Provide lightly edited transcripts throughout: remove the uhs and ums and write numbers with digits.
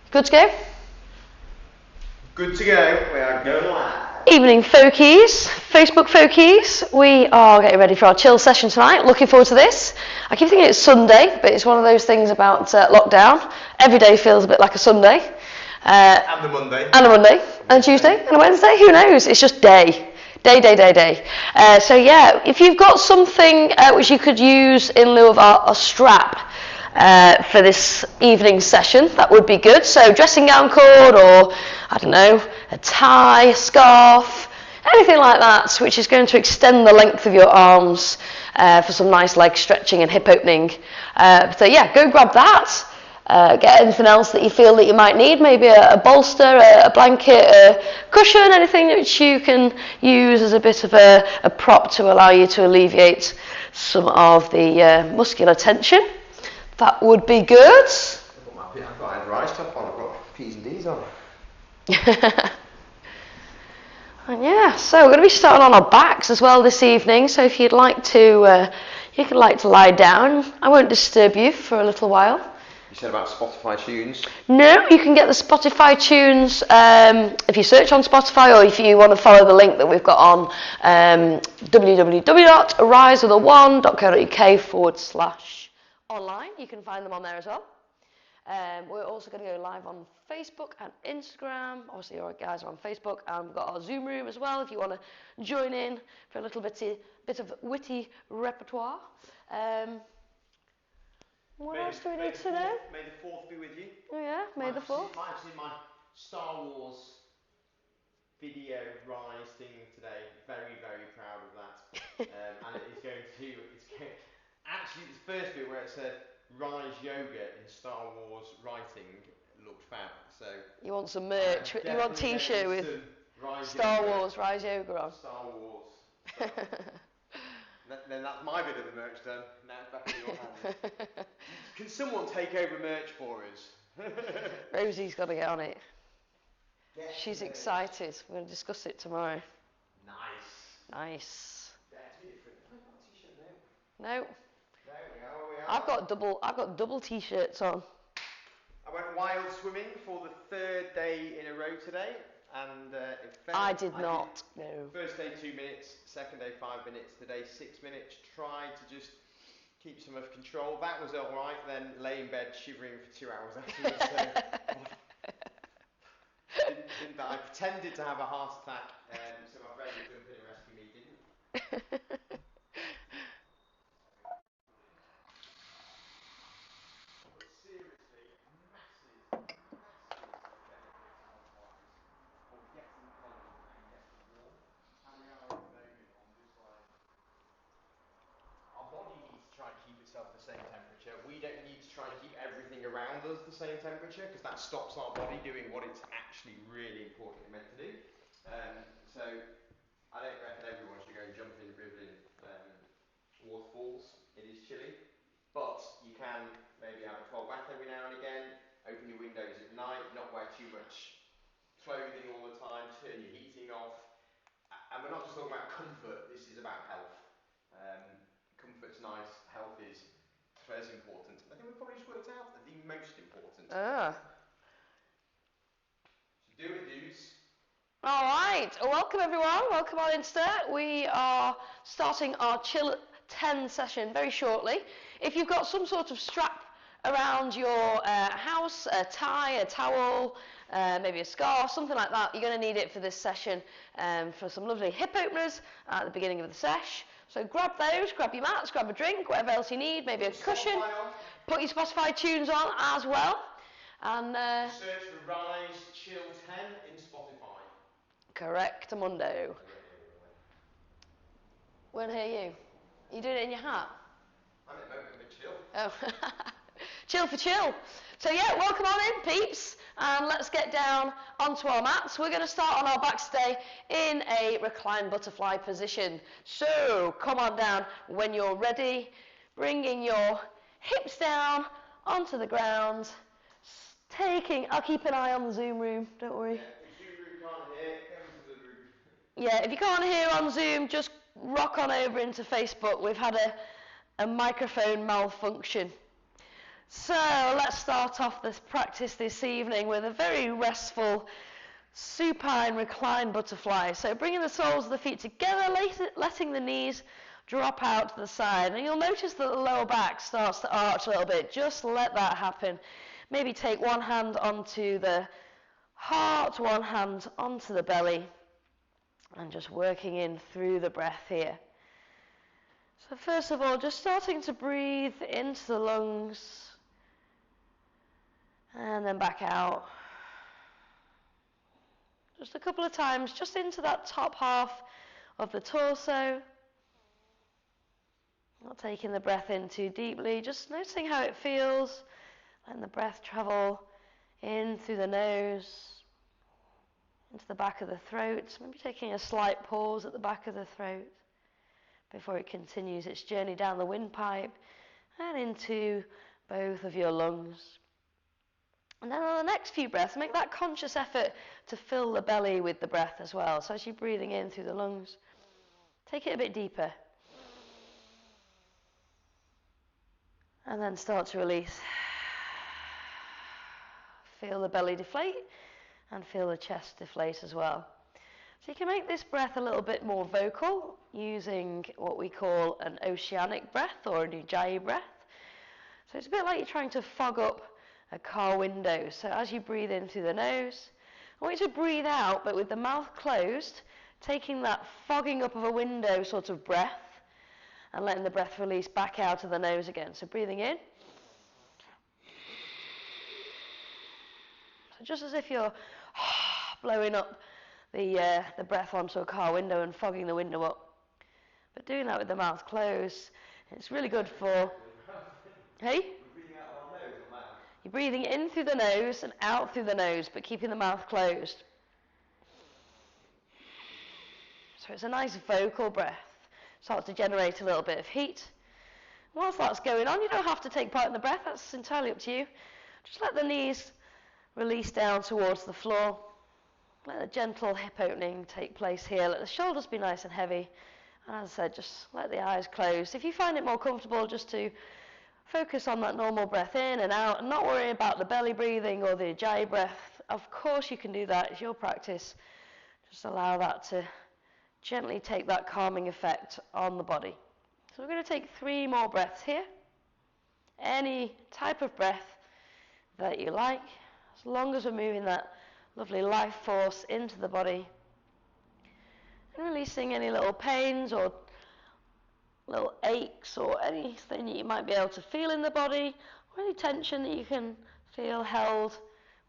Good to go? Good to go. We are going live. Evening folkies, Facebook folkies. We are getting ready for our chill session tonight. Looking forward to this. I keep thinking it's Sunday, but it's one of those things about lockdown. Every day feels a bit like a Sunday. And a Monday. And a Monday. And a Tuesday. And a Wednesday. Who knows? It's just day. Day. So yeah, if you've got something which you could use in lieu of our strap for this evening session, that would be good. So dressing gown cord, or I don't know, a tie, a scarf, anything like that, which is going to extend the length of your arms for some nice leg stretching and hip opening. So yeah, go grab that. Get anything else that you feel that you might need, maybe a bolster, a blanket, a cushion, anything which you can use as a bit of a prop to allow you to alleviate some of the muscular tension. That would be good. I've got a rice top on, I've got P's and D's on. And yeah, so we're going to be starting on our backs as well this evening, so if you'd like to, lie down. I won't disturb you for a little while. You said about Spotify tunes? No, you can get the Spotify tunes if you search on Spotify, or if you want to follow the link that we've got on www.arisewithA1.co.uk/online. You can find them on there as well. We're also going to go live on Facebook and Instagram. Obviously, our guys are on Facebook, and we've got our Zoom room as well if you want to join in for a little bit of witty repertoire. What else do we need to know? May the 4th be with you. Oh yeah, May the 4th. I've seen my Star Wars video rise thing today. Very, very proud of that. And it's going, actually, the first bit where it said Rise Yoga in Star Wars writing looked fab. So you want some merch? You want T-shirt with Star Wars Rise Yoga on? Star Wars. Then that's my bit of the merch done. Now it's back in your hands. Can someone take over merch for us? Rosie's got to get on it. She's excited. We're going to discuss it tomorrow. Nice. Yeah, it's really different. I've got a T-shirt now. No. We are. I've got double T-shirts on. I went wild swimming for the 3rd day in a row today, and I did not. No. First day 2 minutes, second day 5 minutes, today 6 minutes. Tried to just keep some of control. That was all right. Then lay in bed shivering for 2 hours afterwards. Didn't I pretended to have a heart attack, so my friend would jump in and rescue me. Didn't. Seriously, massive benefits health-wise of getting cold and getting warm. And we are at the moment on just like, our body needs to try and keep itself the same temperature. We don't need to try and keep everything around us the same temperature, because that stops our body doing what it's actually really importantly meant to do. So I don't reckon everyone should go jumping, dribbling waterfalls. It is chilly, but you can maybe have a cold bath every now and again. Open your windows at night, not wear too much clothing all the time, turn your heating off. And we're not just talking about comfort, this is about health. Comfort's nice, health is as important. I think we've probably just worked out the most important. So do it, dudes. All right, welcome everyone, welcome on Insta. We are starting our Chill 10 session very shortly. If you've got some sort of strap around your house, a tie, a towel, maybe a scarf, something like that, you're going to need it for this session for some lovely hip openers at the beginning of the sesh. So grab those, grab your mats, grab a drink, whatever else you need, maybe a cushion. Put your Spotify tunes on as well. And search for Rise Chill 10 in Spotify. Correct, Amundo. Won't hear you. You doing it in your hat? I'm at the moment a bit chill. Oh, chill for chill. So yeah, welcome on in, peeps, and let's get down onto our mats. We're going to start on our backs today in a reclined butterfly position. So come on down when you're ready, bringing your hips down onto the ground. I'll keep an eye on the Zoom room, don't worry. Yeah, if Zoom room can't hear, go into the room. Yeah, if you can't hear on Zoom, just rock on over into Facebook. We've had a microphone malfunction. So let's start off this practice this evening with a very restful supine reclined butterfly. So bringing the soles of the feet together, letting the knees drop out to the side. And you'll notice that the lower back starts to arch a little bit. Just let that happen. Maybe take one hand onto the heart, one hand onto the belly, and just working in through the breath here. So first of all, just starting to breathe into the lungs and then back out. Just a couple of times, just into that top half of the torso. Not taking the breath in too deeply, just noticing how it feels, letting the breath travel in through the nose, into the back of the throat, maybe taking a slight pause at the back of the throat before it continues its journey down the windpipe and into both of your lungs. And then on the next few breaths, make that conscious effort to fill the belly with the breath as well. So as you're breathing in through the lungs, take it a bit deeper. And then start to release. Feel the belly deflate and feel the chest deflate as well. So you can make this breath a little bit more vocal using what we call an oceanic breath or an ujjayi breath. So it's a bit like you're trying to fog up a car window. So as you breathe in through the nose, I want you to breathe out but with the mouth closed, taking that fogging up of a window sort of breath and letting the breath release back out of the nose again. So breathing in. So just as if you're blowing up the breath onto a car window and fogging the window up. But doing that with the mouth closed, it's really good for... Hey? We're breathing out our nose or mouth? You're breathing in through the nose and out through the nose, but keeping the mouth closed. So it's a nice vocal breath. Starts to generate a little bit of heat. Whilst that's going on, you don't have to take part in the breath, that's entirely up to you. Just let the knees release down towards the floor. Let a gentle hip opening take place here. Let the shoulders be nice and heavy. And as I said, just let the eyes close. If you find it more comfortable just to focus on that normal breath in and out and not worry about the belly breathing or the ujjayi breath, of course you can do that. It's your practice. Just allow that to gently take that calming effect on the body. So we're going to take 3 more breaths here. Any type of breath that you like, as long as we're moving that lovely life force into the body and releasing any little pains or little aches or anything that you might be able to feel in the body or any tension that you can feel held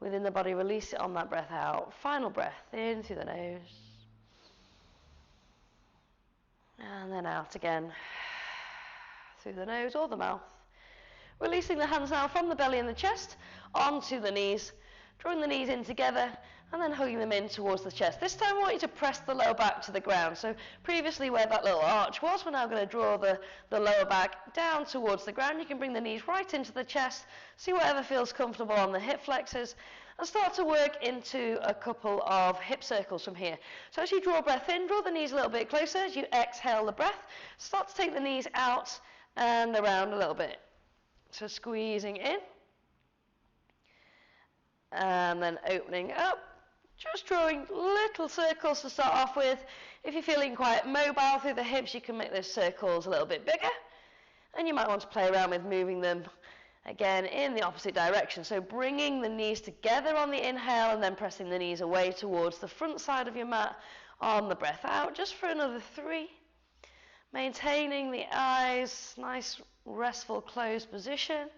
within the body. Release it on that breath out. Final breath in through the nose. And then out again through the nose or the mouth. Releasing the hands now from the belly and the chest onto the knees, drawing the knees in together and then hugging them in towards the chest. This time I want you to press the lower back to the ground. So previously where that little arch was, we're now going to draw the lower back down towards the ground. You can bring the knees right into the chest, see whatever feels comfortable on the hip flexors, and start to work into a couple of hip circles from here. So as you draw breath in, draw the knees a little bit closer. As you exhale the breath, start to take the knees out and around a little bit. So squeezing in and then opening up. Just drawing little circles to start off with. If you're feeling quite mobile through the hips, you can make those circles a little bit bigger. And you might want to play around with moving them again in the opposite direction. So bringing the knees together on the inhale and then pressing the knees away towards the front side of your mat on the breath out. Just for another 3. Maintaining the eyes, nice restful closed position.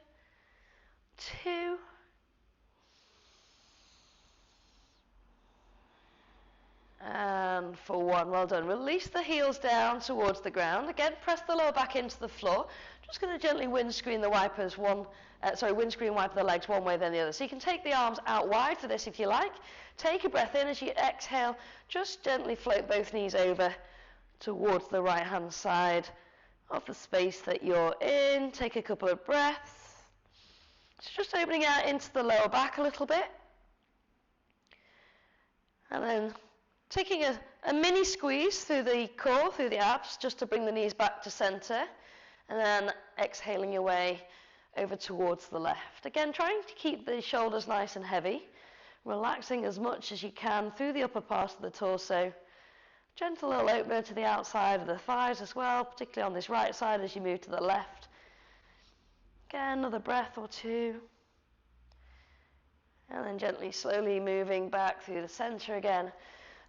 2. And for 1, well done. Release the heels down towards the ground. Again, press the lower back into the floor. Just going to gently windscreen wipe the legs one way then the other. So you can take the arms out wide for this if you like. Take a breath in. As you exhale, just gently float both knees over towards the right hand side of the space that you're in. Take a couple of breaths. So just opening out into the lower back a little bit. And then taking a mini squeeze through the core, through the abs, just to bring the knees back to center. And then exhaling your way over towards the left. Again, trying to keep the shoulders nice and heavy, relaxing as much as you can through the upper part of the torso. Gentle little opener to the outside of the thighs as well, particularly on this right side as you move to the left. Again, another breath or two. And then gently, slowly moving back through the centre again.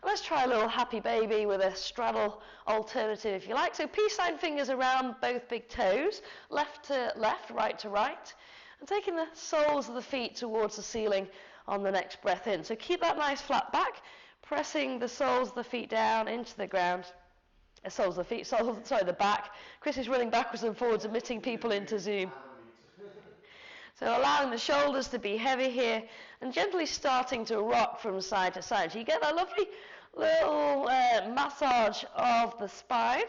Let's try a little happy baby with a straddle alternative if you like. So peace sign fingers around both big toes, left to left, right to right. And taking the soles of the feet towards the ceiling on the next breath in. So keep that nice flat back, pressing the soles of the feet down into the ground. Soles of the feet, sorry, the back. Chris is running backwards and forwards, admitting people into Zoom. So allowing the shoulders to be heavy here and gently starting to rock from side to side. So you get that lovely little massage of the spine.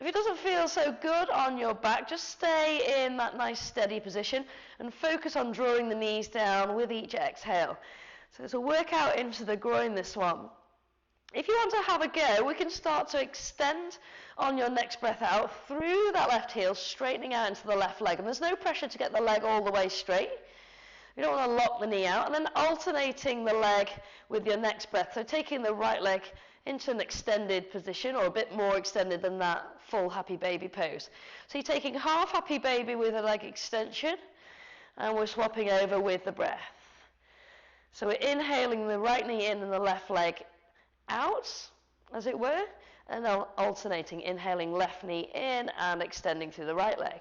If it doesn't feel so good on your back, just stay in that nice steady position and focus on drawing the knees down with each exhale. So it's a workout into the groin, this one. If you want to have a go, we can start to extend on your next breath out through that left heel, straightening out into the left leg. And there's no pressure to get the leg all the way straight. You don't want to lock the knee out. And then alternating the leg with your next breath. So taking the right leg into an extended position, or a bit more extended than that full happy baby pose. So you're taking half happy baby with a leg extension, and we're swapping over with the breath. So we're inhaling the right knee in and the left leg out, as it were, and then alternating, inhaling left knee in and extending through the right leg.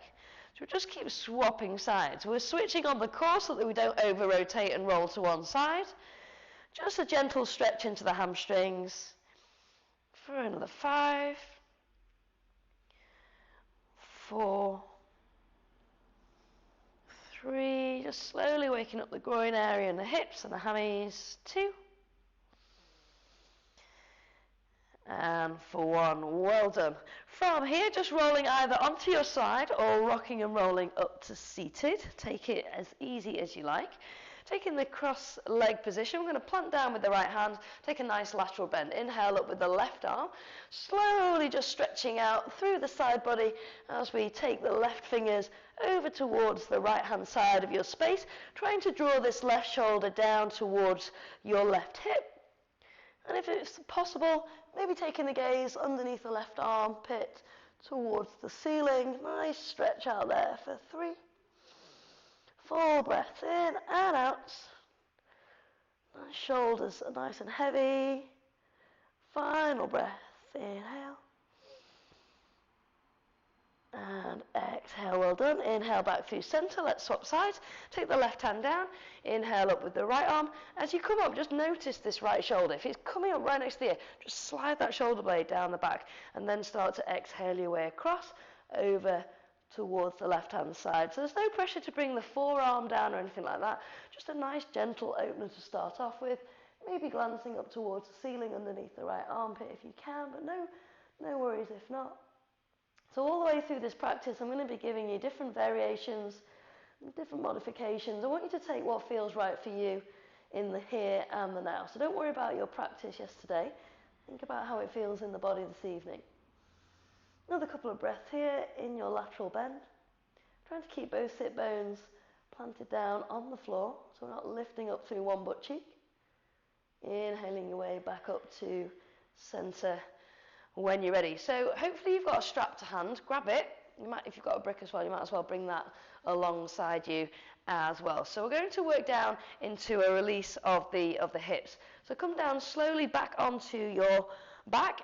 So we just keep swapping sides. We're switching on the core so that we don't over-rotate and roll to one side. Just a gentle stretch into the hamstrings for another 5, 4, 3, just slowly waking up the groin area and the hips and the hammies, 2, and for 1, well done. From here, just rolling either onto your side or rocking and rolling up to seated. Take it as easy as you like. Taking the cross leg position, we're going to plant down with the right hand, take a nice lateral bend. Inhale up with the left arm, slowly just stretching out through the side body as we take the left fingers over towards the right hand side of your space, trying to draw this left shoulder down towards your left hip. And if it's possible, maybe taking the gaze underneath the left armpit towards the ceiling. Nice stretch out there for 3. Full breath in and out. Nice shoulders are nice and heavy. Final breath. Inhale. And exhale, well done. Inhale back through center. Let's swap sides. Take the left hand down. Inhale up with the right arm. As you come up, just notice this right shoulder. If it's coming up right next to the ear, just slide that shoulder blade down the back and then start to exhale your way across over towards the left hand side. So there's no pressure to bring the forearm down or anything like that. Just a nice gentle opener to start off with. Maybe glancing up towards the ceiling underneath the right armpit if you can, but no worries if not. So all the way through this practice, I'm going to be giving you different variations, different modifications. I want you to take what feels right for you in the here and the now. So don't worry about your practice yesterday. Think about how it feels in the body this evening. Another couple of breaths here in your lateral bend. Trying to keep both sit bones planted down on the floor, so we're not lifting up through one butt cheek. Inhaling your way back up to center when you're ready. So hopefully you've got a strap to hand. Grab it. You might, if you've got a brick as well, you might as well bring that alongside you as well. So we're going to work down into a release of the hips. So come down slowly back onto your back.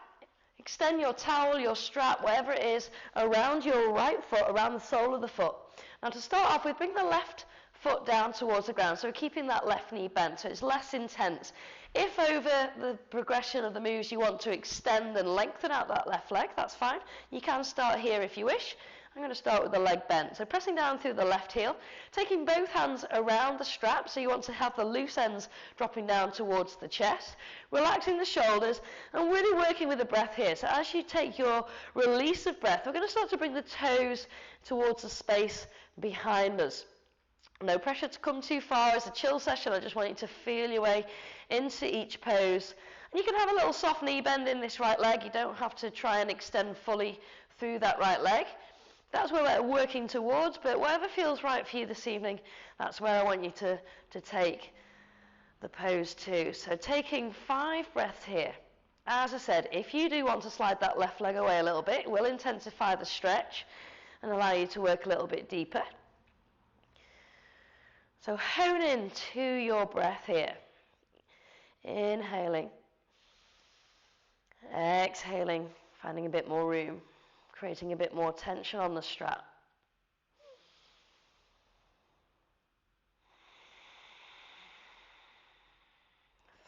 Extend your towel, your strap, whatever it is, around your right foot, around the sole of the foot. Now to start off with, bring the left foot down towards the ground, so we're keeping that left knee bent, so it's less intense. If over the progression of the moves you want to extend and lengthen out that left leg, that's fine. You can start here if you wish. I'm going to start with the leg bent. So pressing down through the left heel, taking both hands around the strap, so you want to have the loose ends dropping down towards the chest, relaxing the shoulders, and really working with the breath here. So as you take your release of breath, we're going to start to bring the toes towards the space behind us. No pressure to come too far. It's a chill session. I just want you to feel your way into each pose. And you can have a little soft knee bend in this right leg. You don't have to try and extend fully through that right leg. that's where we're working towards, but whatever feels right for you this evening, that's where I want you to take the pose to. So taking 5 breaths here. As I said, if you do want to slide that left leg away a little bit, it will intensify the stretch and allow you to work a little bit deeper. So hone in to your breath here. Inhaling. Exhaling, finding a bit more room, creating a bit more tension on the strap.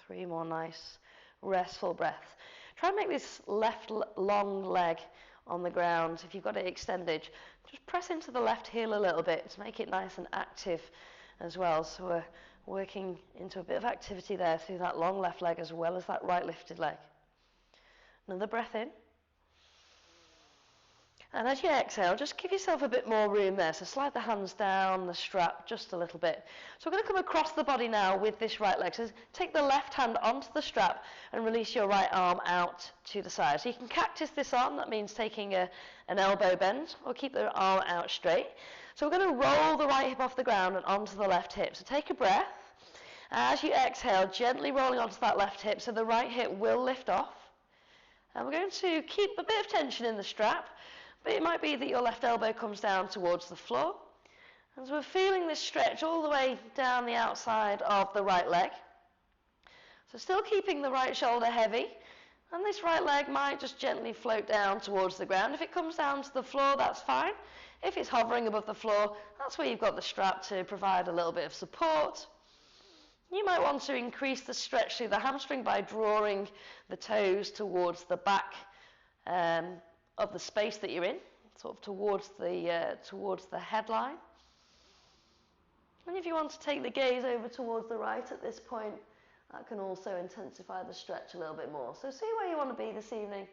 Three more nice, restful breaths. Try and make this left long leg on the ground. If you've got it extended, just press into the left heel a little bit to make it nice and active as well. So we're working into a bit of activity there through that long left leg as well as that right lifted leg. Another breath in. And as you exhale, just give yourself a bit more room there. So slide the hands down the strap just a little bit. So we're going to come across the body now with this right leg. So take the left hand onto the strap and release your right arm out to the side. So you can cactus this arm. That means taking an elbow bend, or keep the arm out straight. So we're going to roll the right hip off the ground and onto the left hip. So take a breath. As you exhale, gently rolling onto that left hip so the right hip will lift off. And we're going to keep a bit of tension in the strap. But it might be that your left elbow comes down towards the floor. As we're feeling this stretch all the way down the outside of the right leg. So still keeping the right shoulder heavy. And this right leg might just gently float down towards the ground. If it comes down to the floor, that's fine. If it's hovering above the floor, that's where you've got the strap to provide a little bit of support. You might want to increase the stretch through the hamstring by drawing the toes towards the back of the space that you're in, sort of towards the headline. And if you want to take the gaze over towards the right at this point, that can also intensify the stretch a little bit more. So see where you want to be this evening.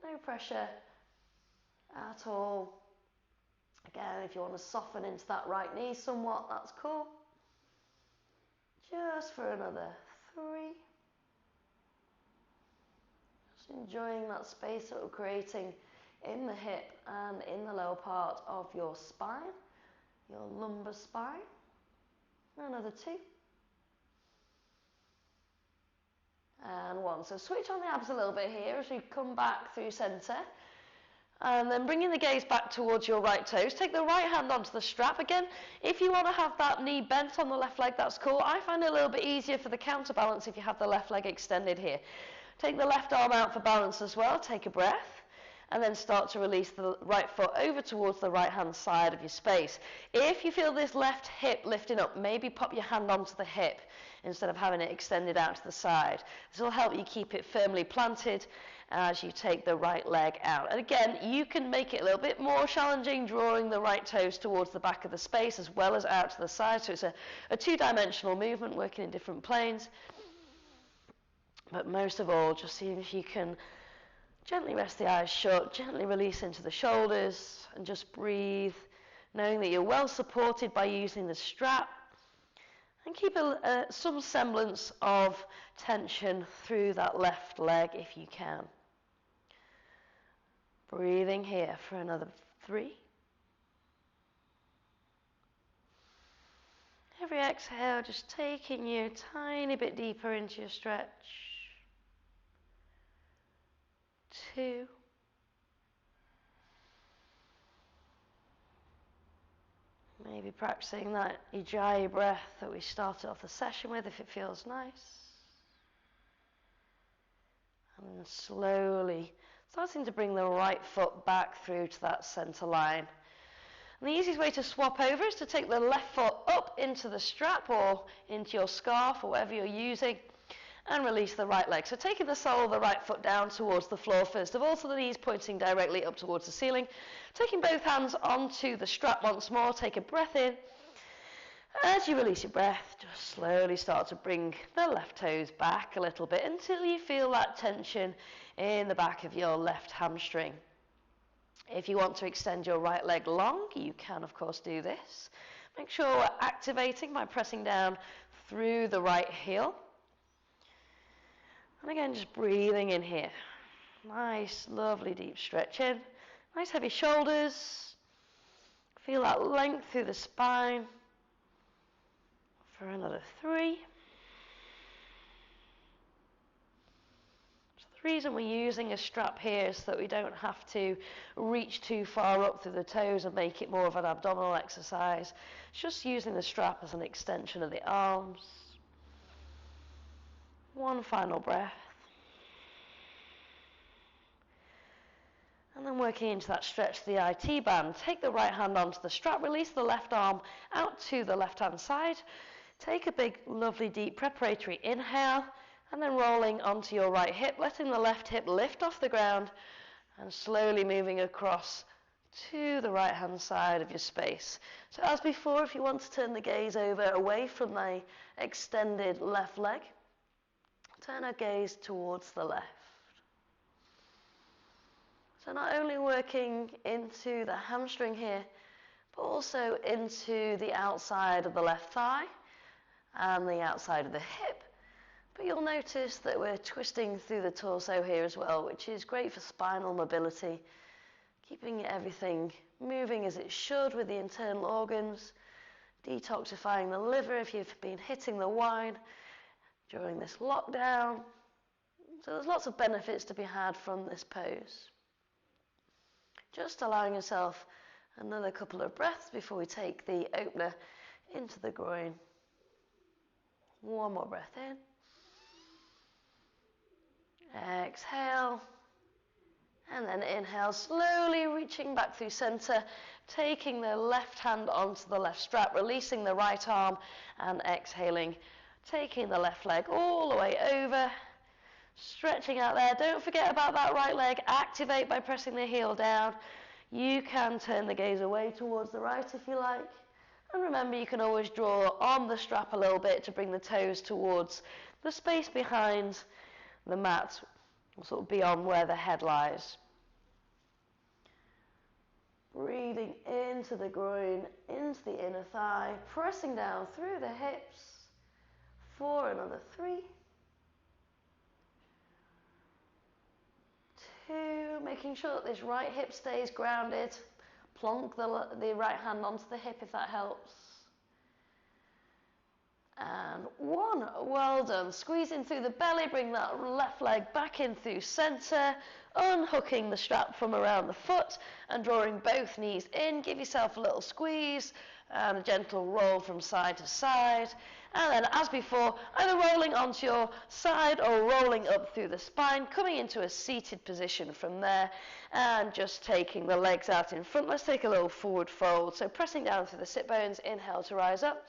No pressure at all. Again, if you want to soften into that right knee somewhat, that's cool. Just for another 3. Just enjoying that space that we're creating in the hip and in the lower part of your spine, your lumbar spine. Another 2. And 1. So switch on the abs a little bit here as we come back through centre. And then bringing the gaze back towards your right toes. Take the right hand onto the strap. Again, if you want to have that knee bent on the left leg, that's cool. I find it a little bit easier for the counterbalance if you have the left leg extended here. Take the left arm out for balance as well. Take a breath. And then start to release the right foot over towards the right hand side of your space. If you feel this left hip lifting up, maybe pop your hand onto the hip instead of having it extended out to the side. This will help you keep it firmly planted as you take the right leg out. And again, you can make it a little bit more challenging, drawing the right toes towards the back of the space as well as out to the side. So it's a two-dimensional movement working in different planes. But most of all, just see if you can gently rest the eyes shut, gently release into the shoulders, and just breathe, knowing that you're well supported by using the strap, and keep some semblance of tension through that left leg if you can. Breathing here for another 3. Every exhale, just taking you a tiny bit deeper into your stretch. 2. Maybe practicing that Ujjayi breath that we started off the session with if it feels nice. And slowly starting to bring the right foot back through to that centre line. And the easiest way to swap over is to take the left foot up into the strap or into your scarf or whatever you're using, and release the right leg. So taking the sole of the right foot down towards the floor first of all, so the knees pointing directly up towards the ceiling. Taking both hands onto the strap once more, take a breath in. As you release your breath, just slowly start to bring the left toes back a little bit until you feel that tension in the back of your left hamstring. If you want to extend your right leg long, you can of course do this. Make sure we're activating by pressing down through the right heel. And again, just breathing in here. Nice, lovely deep stretch in. Nice heavy shoulders. Feel that length through the spine for another 3. So the reason we're using a strap here is that we don't have to reach too far up through the toes and make it more of an abdominal exercise. It's just using the strap as an extension of the arms. One final breath. And then working into that stretch of the IT band. Take the right hand onto the strap, release the left arm out to the left hand side. Take a big, lovely, deep preparatory inhale, and then rolling onto your right hip, letting the left hip lift off the ground, and slowly moving across to the right hand side of your space. So as before, if you want to turn the gaze over away from the extended left leg, turn our gaze towards the left. So not only working into the hamstring here, but also into the outside of the left thigh and the outside of the hip. But you'll notice that we're twisting through the torso here as well, which is great for spinal mobility, keeping everything moving as it should with the internal organs, detoxifying the liver if you've been hitting the wine during this lockdown. So there's lots of benefits to be had from this pose. Just allowing yourself another couple of breaths before we take the opener into the groin. One more breath in. Exhale. And then inhale, slowly reaching back through center, taking the left hand onto the left strap, releasing the right arm, and exhaling, taking the left leg all the way over. Stretching out there. Don't forget about that right leg. Activate by pressing the heel down. You can turn the gaze away towards the right if you like. And remember, you can always draw on the strap a little bit to bring the toes towards the space behind the mat, sort of beyond where the head lies. Breathing into the groin, into the inner thigh, pressing down through the hips for another 3. 2, making sure that this right hip stays grounded. Plonk the right hand onto the hip if that helps. And 1, well done. Squeezing through the belly, bring that left leg back in through center, unhooking the strap from around the foot and drawing both knees in. Give yourself a little squeeze and a gentle roll from side to side. And then as before, either rolling onto your side or rolling up through the spine, coming into a seated position from there and just taking the legs out in front. Let's take a little forward fold. So pressing down through the sit bones, inhale to rise up.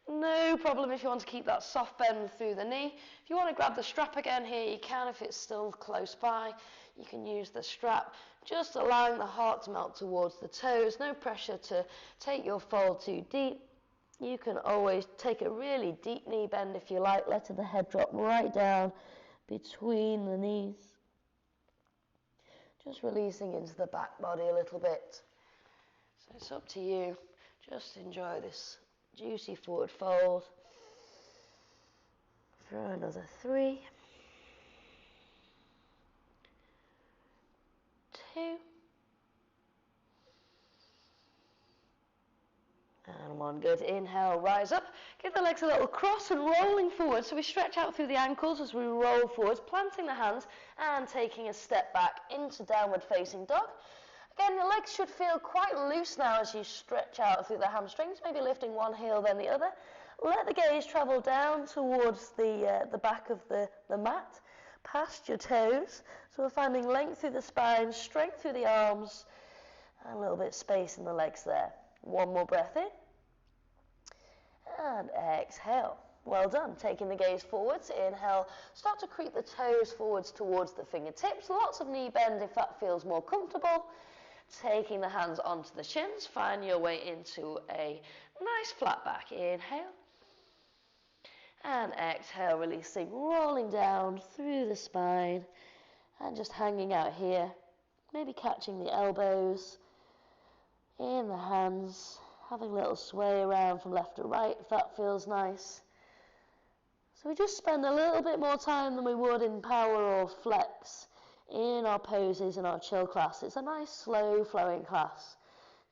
No problem if you want to keep that soft bend through the knee. If you want to grab the strap again here, you can if it's still close by. You can use the strap, just allowing the heart to melt towards the toes. No pressure to take your fold too deep. You can always take a really deep knee bend if you like, letting the head drop right down between the knees. Just releasing into the back body a little bit. So it's up to you. Just enjoy this juicy forward fold for another 3, 2, and 1. Good. Inhale, rise up. Give the legs a little cross and rolling forward. So we stretch out through the ankles as we roll forwards, planting the hands and taking a step back into downward facing dog. Again, your legs should feel quite loose now as you stretch out through the hamstrings, maybe lifting one heel then the other. Let the gaze travel down towards the back of the mat, past your toes. So we're finding length through the spine, strength through the arms, and a little bit of space in the legs there. 1 more breath in. And exhale. Well done. Taking the gaze forwards. Inhale. Start to creep the toes forwards towards the fingertips. Lots of knee bend if that feels more comfortable. Taking the hands onto the shins, find your way into a nice flat back. Inhale. And exhale, releasing, rolling down through the spine and just hanging out here. Maybe catching the elbows in the hands, having a little sway around from left to right if that feels nice. So we just spend a little bit more time than we would in power or flex in our poses in our chill class. It's a nice slow flowing class.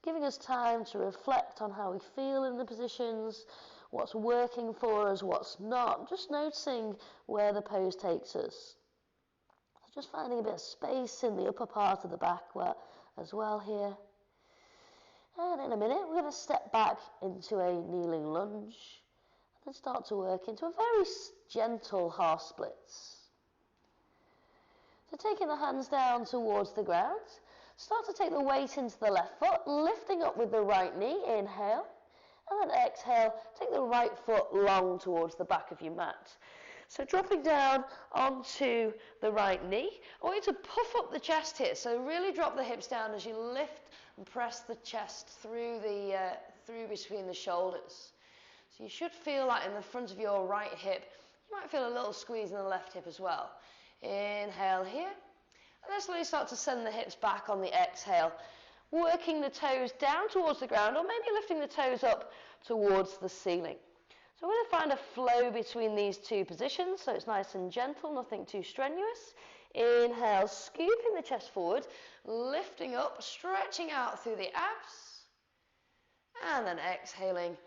giving us time to reflect on how we feel in the positions, what's working for us, what's not, just noticing where the pose takes us. So just finding a bit of space in the upper part of the back as well here. And in a minute, we're going to step back into a kneeling lunge and then start to work into a very gentle half splits. So taking the hands down towards the ground, start to take the weight into the left foot, lifting up with the right knee, inhale, and then exhale, take the right foot long towards the back of your mat. So dropping down onto the right knee, I want you to puff up the chest here, so really drop the hips down as you lift and press the chest through between the shoulders. So you should feel that in the front of your right hip. You might feel a little squeeze in the left hip as well. Inhale here, and then slowly start to send the hips back on the exhale, working the toes down towards the ground, or maybe lifting the toes up towards the ceiling. So we're going to find a flow between these two positions, so it's nice and gentle, nothing too strenuous. Inhale, scooping the chest forward, lifting up, stretching out through the abs, and then exhaling,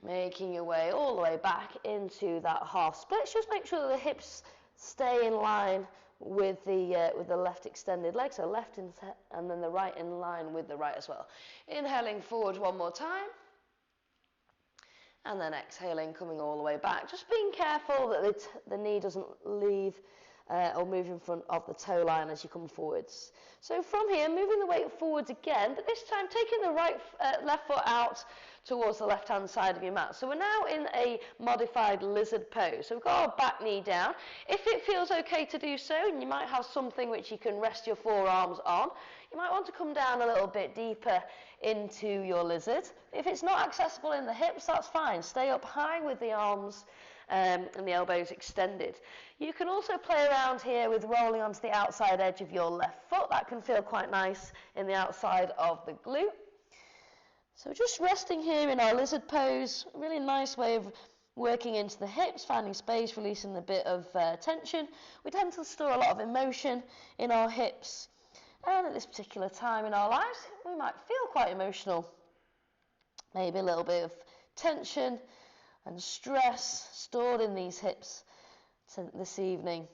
making your way all the way back into that half split. Just make sure that the hips stay in line with the left extended leg, so left and then the right in line with the right as well. Inhaling forward one more time, and then exhaling, coming all the way back. Just being careful that the knee doesn't leave or move in front of the toe line as you come forwards. So from here, moving the weight forwards again, but this time taking the left foot out towards the left-hand side of your mat. So we're now in a modified lizard pose. So we've got our back knee down. If it feels okay to do so, and you might have something which you can rest your forearms on, you might want to come down a little bit deeper into your lizard. If it's not accessible in the hips, that's fine. Stay up high with the arms and the elbows extended. You can also play around here with rolling onto the outside edge of your left foot. That can feel quite nice in the outside of the glute. So just resting here in our lizard pose, a really nice way of working into the hips, finding space, releasing a bit of tension. We tend to store a lot of emotion in our hips, and at this particular time in our lives, we might feel quite emotional. Maybe a little bit of tension and stress stored in these hips this evening.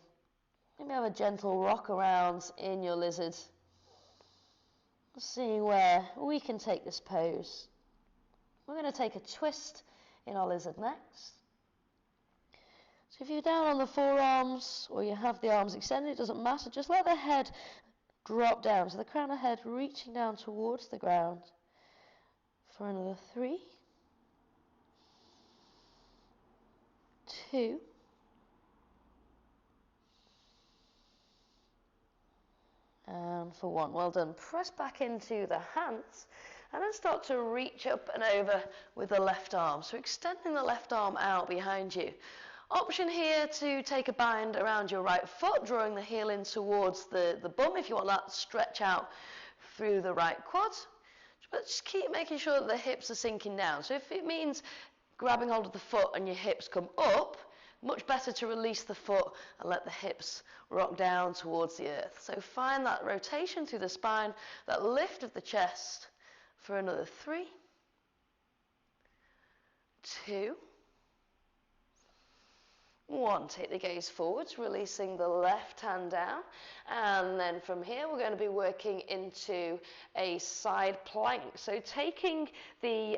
Maybe have a gentle rock around in your lizard, seeing where we can take this pose. We're going to take a twist in our lizard next. So if you're down on the forearms or you have the arms extended, it doesn't matter, just let the head drop down, so the crown of the head reaching down towards the ground for another 3, 2, and for 1. Well done. Press back into the hands and then start to reach up and over with the left arm. So extending the left arm out behind you. Option here to take a bind around your right foot, drawing the heel in towards the bum if you want that stretch out through the right quad. But just keep making sure that the hips are sinking down. So if it means grabbing hold of the foot and your hips come up, much better to release the foot and let the hips rock down towards the earth. So find that rotation through the spine, that lift of the chest for another 3, 2, 1. Take the gaze forwards, releasing the left hand down, and then from here we're going to be working into a side plank. So taking the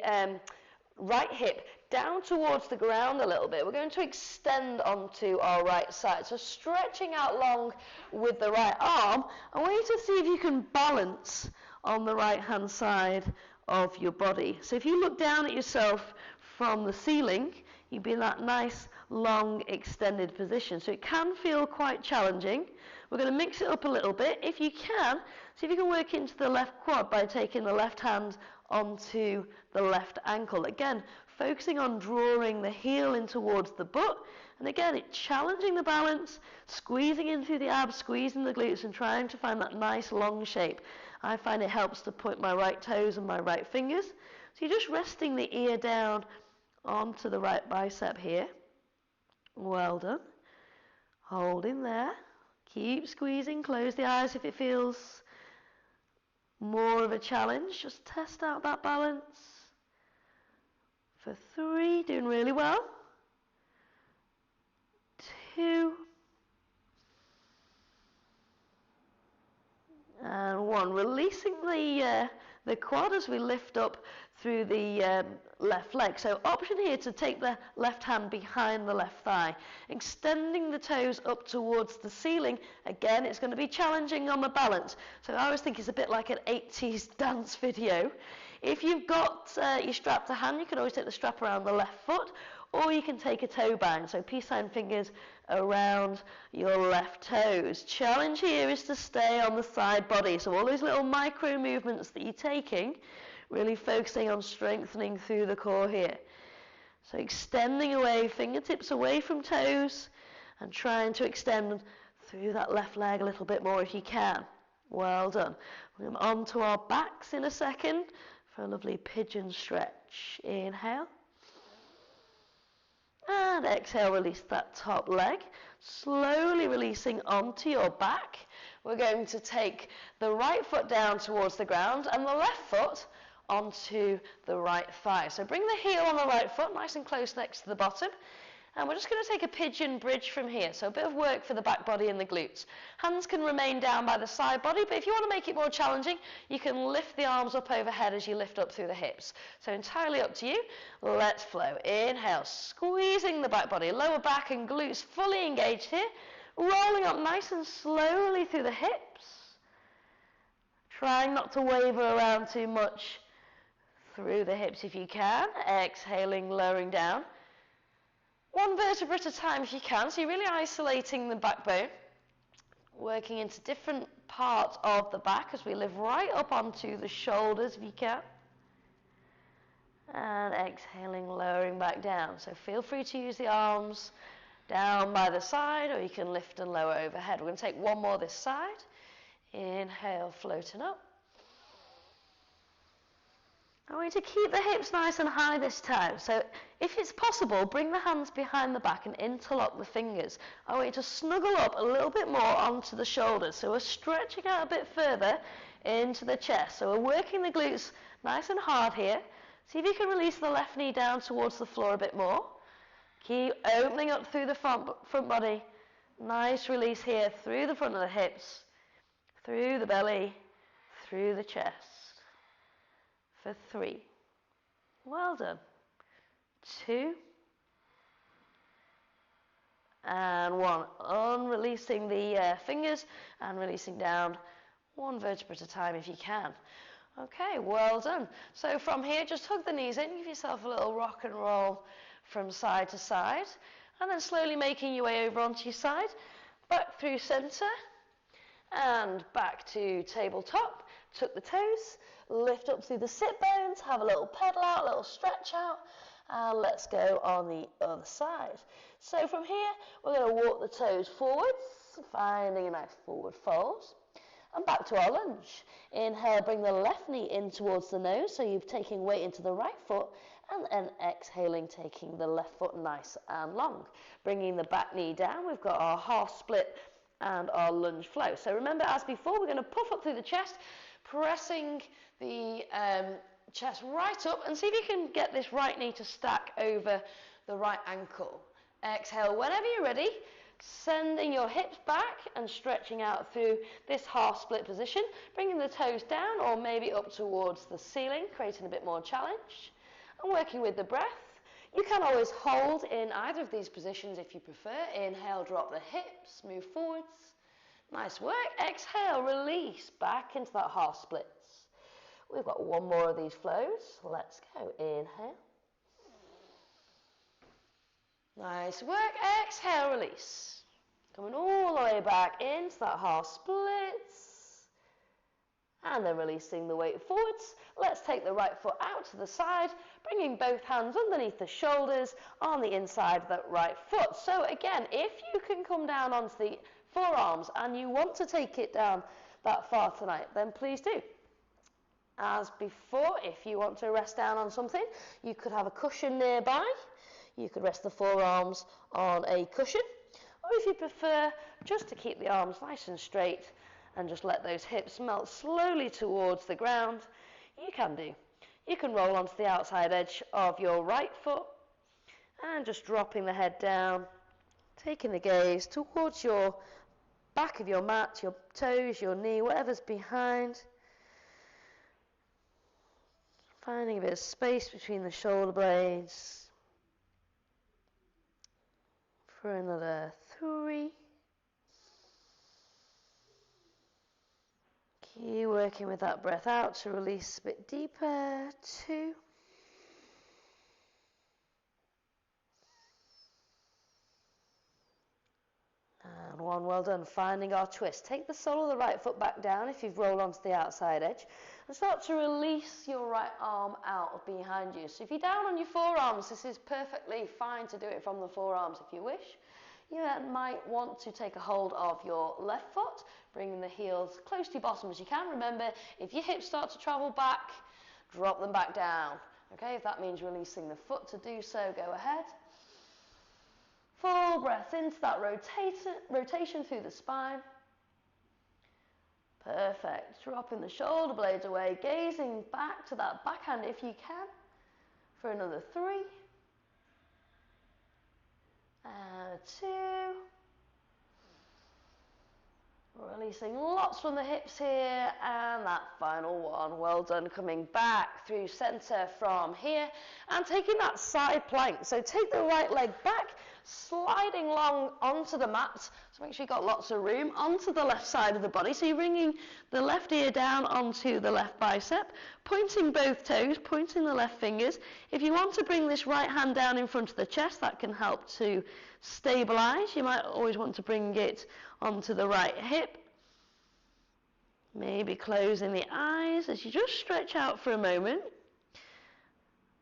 right hip down towards the ground a little bit. We're going to extend onto our right side. So stretching out long with the right arm. I want you to see if you can balance on the right hand side of your body. So if you look down at yourself from the ceiling, you'd be in that nice long extended position. So it can feel quite challenging. We're going to mix it up a little bit. If you can, see if you can work into the left quad by taking the left hand onto the left ankle. Again, focusing on drawing the heel in towards the butt. And again, it's challenging the balance, squeezing in through the abs, squeezing the glutes and trying to find that nice long shape. I find it helps to point my right toes and my right fingers. So you're just resting the ear down onto the right bicep here. Well done. Holding there. Keep squeezing. Close the eyes if it feels more of a challenge. Just test out that balance. For 3, doing really well. 2. And 1, releasing the quad as we lift up through the left leg. So option here to take the left hand behind the left thigh, extending the toes up towards the ceiling. Again, it's going to be challenging on the balance. So I always think it's a bit like an 80s dance video. If you've got your strap to hand, you can always take the strap around the left foot, or you can take a toe bang, so peace sign fingers around your left toes. Challenge here is to stay on the side body, so all those little micro movements that you're taking, really focusing on strengthening through the core here. So extending away, fingertips away from toes, and trying to extend through that left leg a little bit more if you can. Well done. We'll come on to our backs in a second for a lovely pigeon stretch. Inhale. And exhale, release that top leg. Slowly releasing onto your back. We're going to take the right foot down towards the ground and the left foot onto the right thigh. So bring the heel on the right foot nice and close next to the bottom. And we're just going to take a pigeon bridge from here. So a bit of work for the back body and the glutes. Hands can remain down by the side body, but if you want to make it more challenging, you can lift the arms up overhead as you lift up through the hips. So entirely up to you. Let's flow. Inhale, squeezing the back body, lower back and glutes fully engaged here. Rolling up nice and slowly through the hips. Trying not to waver around too much through the hips if you can. Exhaling, lowering down. 1 vertebra at a time if you can, so you're really isolating the backbone, working into different parts of the back as we lift right up onto the shoulders if you can. And exhaling, lowering back down. So feel free to use the arms down by the side, or you can lift and lower overhead. We're going to take 1 more this side. Inhale, floating up. I want you to keep the hips nice and high this time. So if it's possible, bring the hands behind the back and interlock the fingers. I want you to snuggle up a little bit more onto the shoulders. So we're stretching out a bit further into the chest. So we're working the glutes nice and hard here. See if you can release the left knee down towards the floor a bit more. Keep opening up through the front body. Nice release here through the front of the hips, through the belly, through the chest. For 3. Well done. 2. And 1. Unreleasing the fingers and releasing down 1 vertebra at a time if you can. Okay, well done. So from here, just hug the knees in, give yourself a little rock and roll from side to side, and then slowly making your way over onto your side, back through centre, and back to tabletop. Tuck the toes, lift up through the sit bones, have a little pedal out, a little stretch out, and let's go on the other side. So from here, we're going to walk the toes forwards, finding a nice forward fold, and back to our lunge. Inhale, bring the left knee in towards the nose, so you're taking weight into the right foot, and then exhaling, taking the left foot nice and long. Bringing the back knee down, we've got our half split and our lunge flow. So remember, as before, we're going to puff up through the chest, pressing the chest right up, and see if you can get this right knee to stack over the right ankle. Exhale whenever you're ready, sending your hips back and stretching out through this half split position, bringing the toes down or maybe up towards the ceiling, creating a bit more challenge, and working with the breath. You can always hold in either of these positions if you prefer. Inhale, drop the hips, move forwards. Nice work. Exhale, release back into that half splits. We've got 1 more of these flows. Let's go. Inhale. Nice work. Exhale, release. Coming all the way back into that half splits. And then releasing the weight forwards. Let's take the right foot out to the side, bringing both hands underneath the shoulders on the inside of that right foot. So again, if you can come down onto the forearms and you want to take it down that far tonight, then please do. As before, if you want to rest down on something, you could have a cushion nearby. You could rest the forearms on a cushion. Or if you prefer, just to keep the arms nice and straight and just let those hips melt slowly towards the ground, you can do. You can roll onto the outside edge of your right foot and just dropping the head down, taking the gaze towards your back of your mat, your toes, your knee, whatever's behind. Finding a bit of space between the shoulder blades. For another 3. Keep working with that breath out to release a bit deeper. 2. And 1, well done. Finding our twist. Take the sole of the right foot back down if you've rolled onto the outside edge and start to release your right arm out of behind you. So if you're down on your forearms, this is perfectly fine to do it from the forearms if you wish. You might want to take a hold of your left foot, bringing the heels close to your bottom as you can. Remember, if your hips start to travel back, drop them back down. Okay, if that means releasing the foot to do so, go ahead. Full breath into that rotation through the spine. Perfect. Dropping the shoulder blades away, gazing back to that backhand if you can. For another 3. And 2. Releasing lots from the hips here, and that final one. Well done. Coming back through center from here and taking that side plank. So take the right leg back, sliding long onto the mat. So make sure you've got lots of room onto the left side of the body. So you're bringing the left ear down onto the left bicep, pointing both toes, pointing the left fingers. If you want to bring this right hand down in front of the chest, that can help to stabilize. You might always want to bring it onto the right hip. Maybe closing the eyes as you just stretch out for a moment.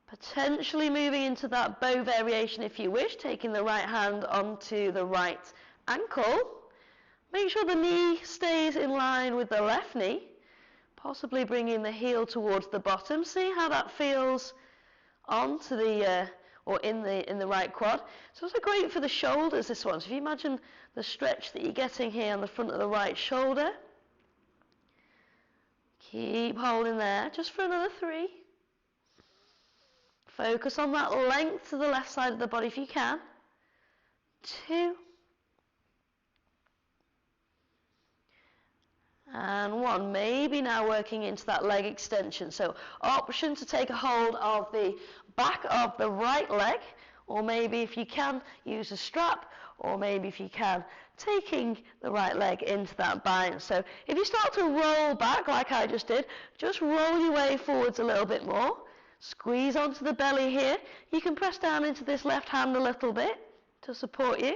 Potentially moving into that bow variation if you wish, taking the right hand onto the right ankle. Make sure the knee stays in line with the left knee. Possibly bringing the heel towards the bottom. See how that feels onto the or in the right quad. It's also great for the shoulders, this one. So if you imagine the stretch that you're getting here on the front of the right shoulder. Keep holding there, just for another 3. Focus on that length to the left side of the body if you can. 2. And 1. Maybe now working into that leg extension. So option to take a hold of the back of the right leg, or maybe if you can, use a strap, or maybe if you can, taking the right leg into that bind. So if you start to roll back like I just did, just roll your way forwards a little bit more. Squeeze onto the belly here. You can press down into this left hand a little bit to support you.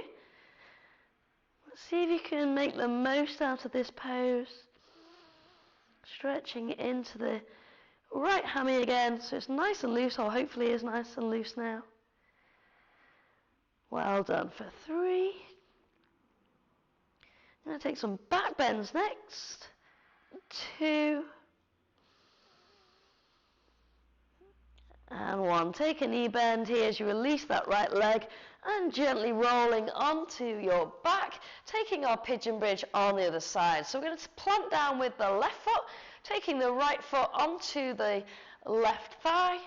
Let's see if you can make the most out of this pose. Stretching into the right hammy again, so it's nice and loose, or hopefully is nice and loose now. Well done. For 3. I'm going to take some back bends next. 2. And 1. Take a knee bend here as you release that right leg and gently rolling onto your back, taking our pigeon bridge on the other side. So we're going to plant down with the left foot, taking the right foot onto the left thigh.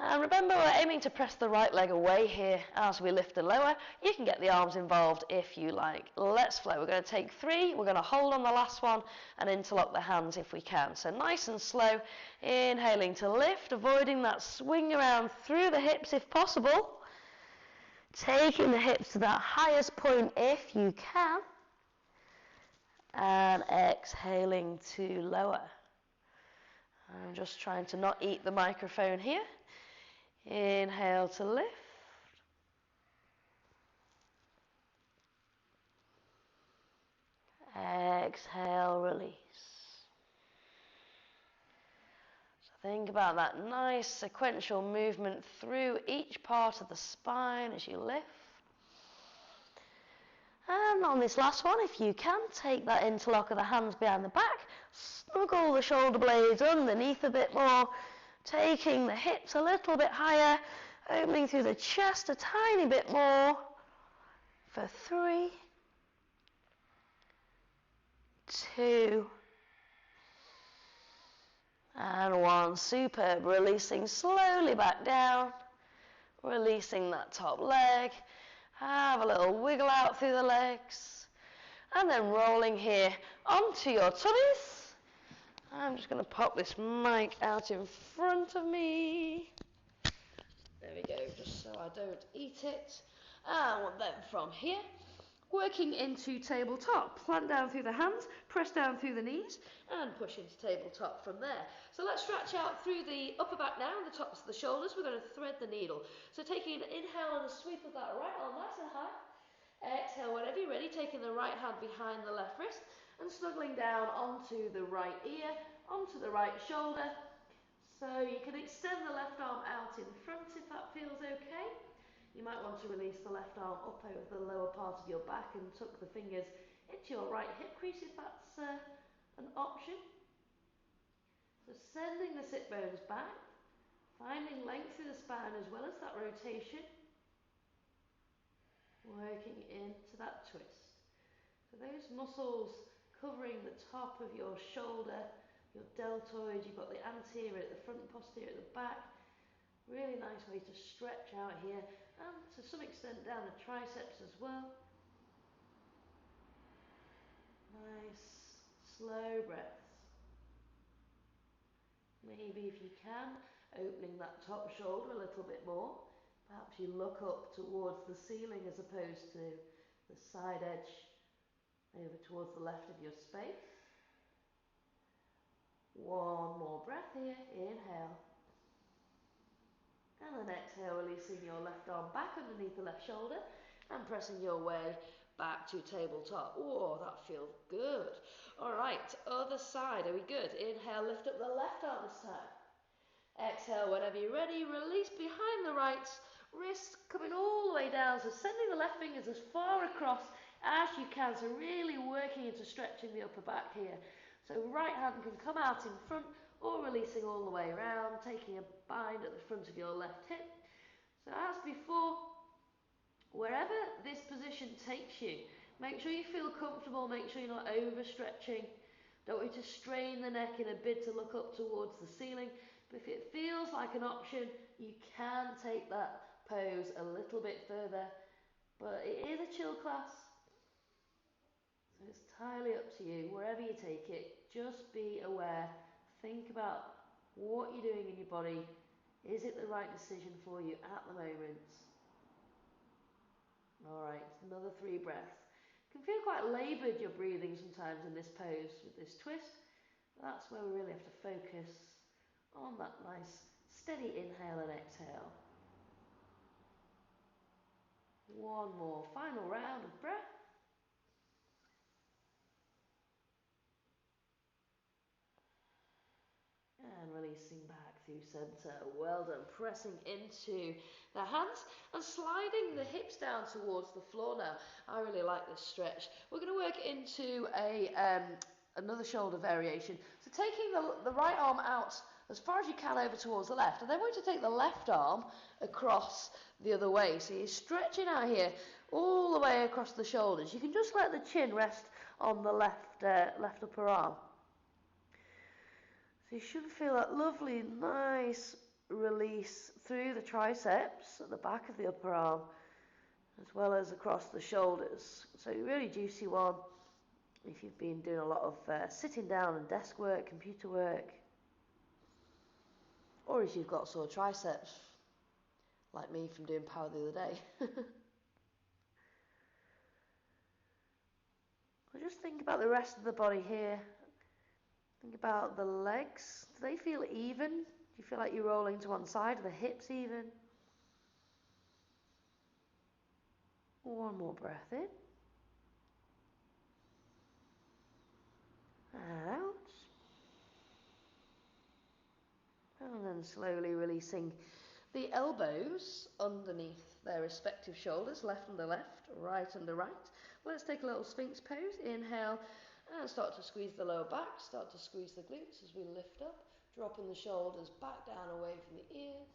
And remember, we're aiming to press the right leg away here as we lift and lower. You can get the arms involved if you like. Let's flow. We're going to take 3. We're going to hold on the last one and interlock the hands if we can. So nice and slow. Inhaling to lift, avoiding that swing around through the hips if possible. Taking the hips to that highest point if you can. And exhaling to lower. I'm just trying to not eat the microphone here. Inhale to lift. Exhale, release. So think about that nice sequential movement through each part of the spine as you lift. And on this last one, if you can, take that interlock of the hands behind the back, snuggle the shoulder blades underneath a bit more, taking the hips a little bit higher, opening through the chest a tiny bit more. For 3, 2, and 1. Superb. Releasing slowly back down, releasing that top leg. Have a little wiggle out through the legs, and then rolling here onto your tummies. I'm just going to pop this mic out in front of me. There we go, just so I don't eat it. And then from here, working into tabletop. Plant down through the hands, press down through the knees, and push into tabletop from there. So let's stretch out through the upper back now, and the tops of the shoulders. We're going to thread the needle. So taking an inhale and a sweep of that right arm nice and high. Exhale whenever you're ready, taking the right hand behind the left wrist, and snuggling down onto the right ear, onto the right shoulder. So you can extend the left arm out in front if that feels okay. You might want to release the left arm up over the lower part of your back and tuck the fingers into your right hip crease if that's an option. So sending the sit bones back, finding length through the spine as well as that rotation, working into that twist. So those muscles covering the top of your shoulder, your deltoid, you've got the anterior at the front, posterior at the back. Really nice way to stretch out here, and to some extent down the triceps as well. Nice, slow breaths. Maybe if you can, opening that top shoulder a little bit more. Perhaps you look up towards the ceiling as opposed to the side edge over towards the left of your space. One more breath here, inhale. And then exhale, releasing your left arm back underneath the left shoulder and pressing your way back to tabletop. Oh, that feels good. All right, other side, are we good? Inhale, lift up the left arm this time. Exhale, whenever you're ready, release behind the right wrist, coming all the way down. So sending the left fingers as far across as you can. So really working into stretching the upper back here. So right hand can come out in front or releasing all the way around, taking a bind at the front of your left hip. So as before, wherever this position takes you, make sure you feel comfortable, make sure you're not overstretching. Don't want you to strain the neck in a bid to look up towards the ceiling. But if it feels like an option, you can take that pose a little bit further. But it is a chill class. So it's entirely up to you. Wherever you take it, just be aware. Think about what you're doing in your body. Is it the right decision for you at the moment? Alright, another 3 breaths. It can feel quite laboured, your breathing sometimes in this pose with this twist. That's where we really have to focus on that nice steady inhale and exhale. One more final round of breath. And releasing back through centre. Well done. Pressing into the hands and sliding the hips down towards the floor now. I really like this stretch. We're going to work into another shoulder variation. So taking the right arm out as far as you can over towards the left. And then we're going to take the left arm across the other way. So you're stretching out here all the way across the shoulders. You can just let the chin rest on the left upper arm. So you should feel that lovely, nice release through the triceps at the back of the upper arm, as well as across the shoulders. So a really juicy one if you've been doing a lot of sitting down and desk work, computer work, or if you've got sore triceps, like me from doing power the other day. Well, just think about the rest of the body here. Think about the legs. Do they feel even? Do you feel like you're rolling to one side? Are the hips even? One more breath in. And out. And then slowly releasing the elbows underneath their respective shoulders, left under left, right under right. Let's take a little Sphinx pose. Inhale and start to squeeze the lower back, start to squeeze the glutes as we lift up, dropping the shoulders back down away from the ears.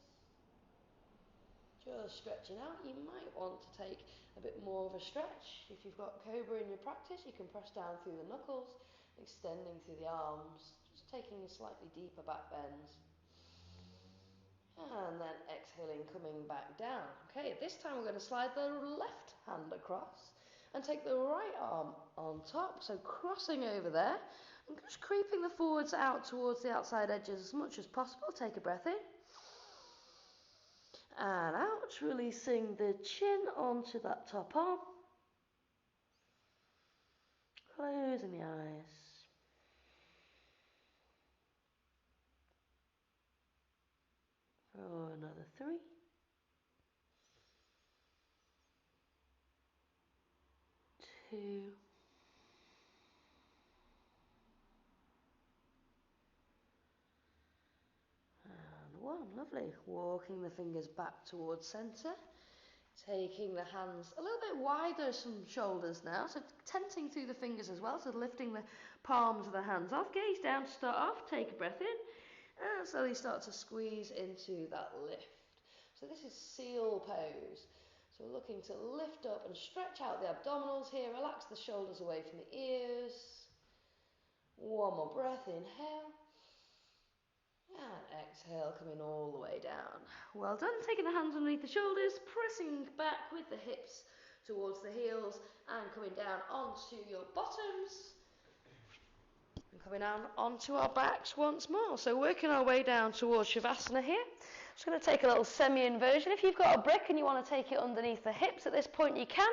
Just stretching out. You might want to take a bit more of a stretch. If you've got Cobra in your practice, you can press down through the knuckles extending through the arms, just taking a slightly deeper back bend. And then exhaling, coming back down. Okay, this time we're going to slide the left hand across and take the right arm on top, so crossing over there and just creeping the forwards out towards the outside edges as much as possible. Take a breath in and out, releasing the chin onto that top arm, closing the eyes. For another 3. 2. And 1. Lovely. Walking the fingers back towards centre. Taking the hands a little bit wider from shoulders now, so tenting through the fingers as well, so lifting the palms of the hands off. Gaze down to start off, take a breath in, and slowly start to squeeze into that lift. So this is seal pose. So we're looking to lift up and stretch out the abdominals here, relax the shoulders away from the ears. 1 more breath, inhale. And exhale, coming all the way down. Well done. Taking the hands underneath the shoulders, pressing back with the hips towards the heels and coming down onto your bottoms. And coming down onto our backs once more. So working our way down towards Shavasana here. Just going to take a little semi-inversion. If you've got a brick and you want to take it underneath the hips at this point, you can.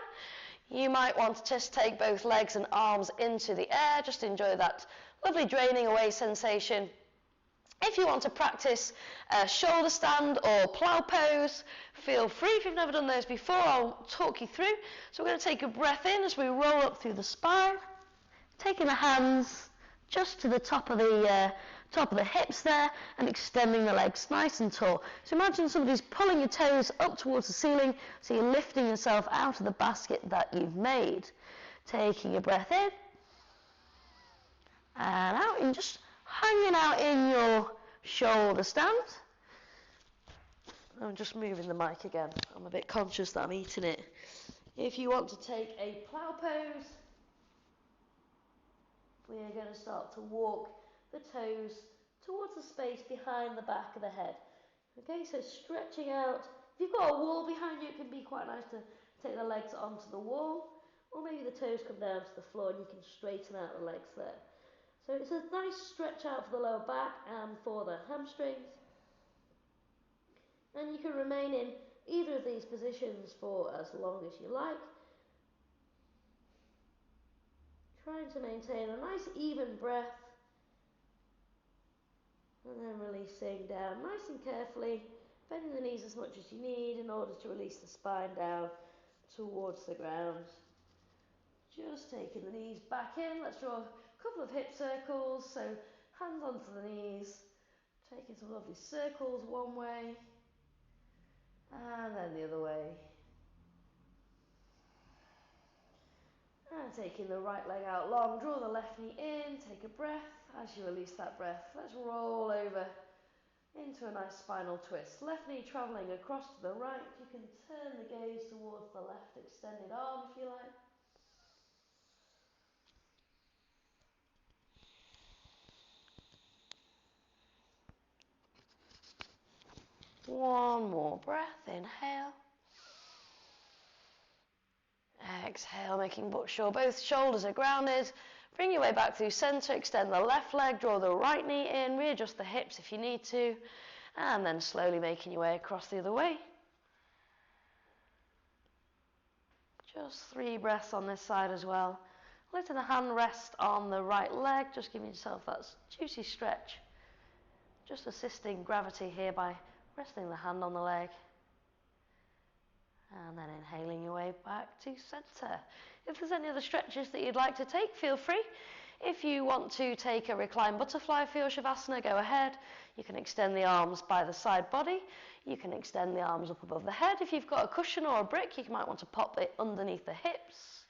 You might want to just take both legs and arms into the air. Just enjoy that lovely draining away sensation. If you want to practice shoulder stand or plough pose, feel free. If you've never done those before, I'll talk you through. So we're going to take a breath in as we roll up through the spine, taking the hands just to the top of the hips there and extending the legs nice and tall. So imagine somebody's pulling your toes up towards the ceiling, so you're lifting yourself out of the basket that you've made. Taking a breath in and out, and just hanging out in your shoulder stand. I'm just moving the mic again. I'm a bit conscious that I'm eating it. If you want to take a plough pose, we are going to start to walk the toes towards the space behind the back of the head. Okay, so stretching out. If you've got a wall behind you, it can be quite nice to take the legs onto the wall, or maybe the toes come down to the floor and you can straighten out the legs there. So it's a nice stretch out for the lower back and for the hamstrings. And you can remain in either of these positions for as long as you like. Trying to maintain a nice even breath. And then releasing down nice and carefully, bending the knees as much as you need in order to release the spine down towards the ground. Just taking the knees back in. Let's draw a couple of hip circles. So hands onto the knees. Taking some lovely circles one way. And then the other way. And taking the right leg out long. Draw the left knee in. Take a breath. As you release that breath, let's roll over into a nice spinal twist. Left knee travelling across to the right. You can turn the gaze towards the left extended arm if you like. One more breath, inhale. Exhale, making sure both shoulders are grounded. Bring your way back through centre, extend the left leg, draw the right knee in, readjust the hips if you need to, and then slowly making your way across the other way. Just 3 breaths on this side as well. Letting the hand rest on the right leg, just giving yourself that juicy stretch. Just assisting gravity here by resting the hand on the leg. And then inhaling your way back to centre. If there's any other stretches that you'd like to take, feel free. If you want to take a reclined butterfly for your Shavasana, go ahead. You can extend the arms by the side body. You can extend the arms up above the head. If you've got a cushion or a brick, you might want to pop it underneath the hips.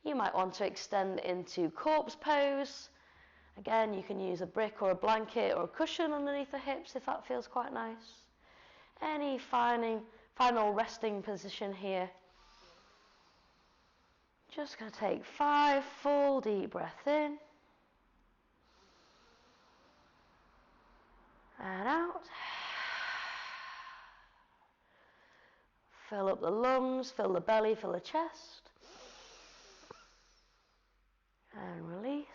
You might want to extend into corpse pose. Again, you can use a brick or a blanket or a cushion underneath the hips if that feels quite nice. Any final resting position here. Just going to take 5 full deep breaths in. And out. Fill up the lungs, fill the belly, fill the chest. And release.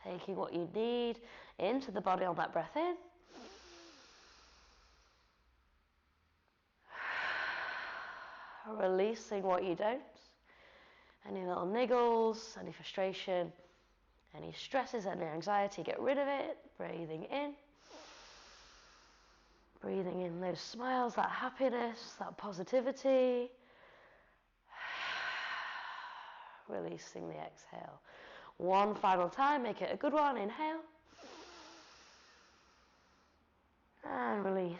Taking what you need into the body on that breath in. Releasing what you don't. Any little niggles, any frustration, any stresses, any anxiety, get rid of it. Breathing in. Breathing in those smiles, that happiness, that positivity. Releasing the exhale. One final time, make it a good one. Inhale. And release.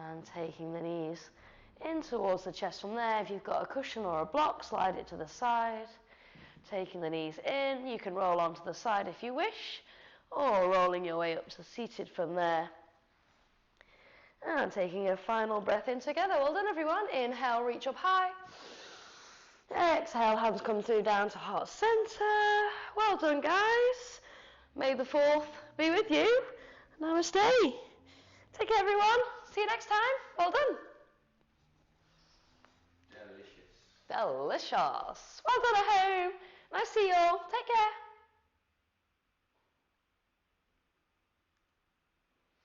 And taking the knees in towards the chest from there. If you've got a cushion or a block, slide it to the side. Taking the knees in, you can roll onto the side if you wish, or rolling your way up to seated from there. And taking a final breath in together. Well done, everyone. Inhale, reach up high. Exhale, hands come through down to heart center. Well done, guys. May the 4th be with you. Namaste. Take care, everyone. See you next time. Well done. Delicious. Delicious. Well done at home. Nice to see you all. Take care.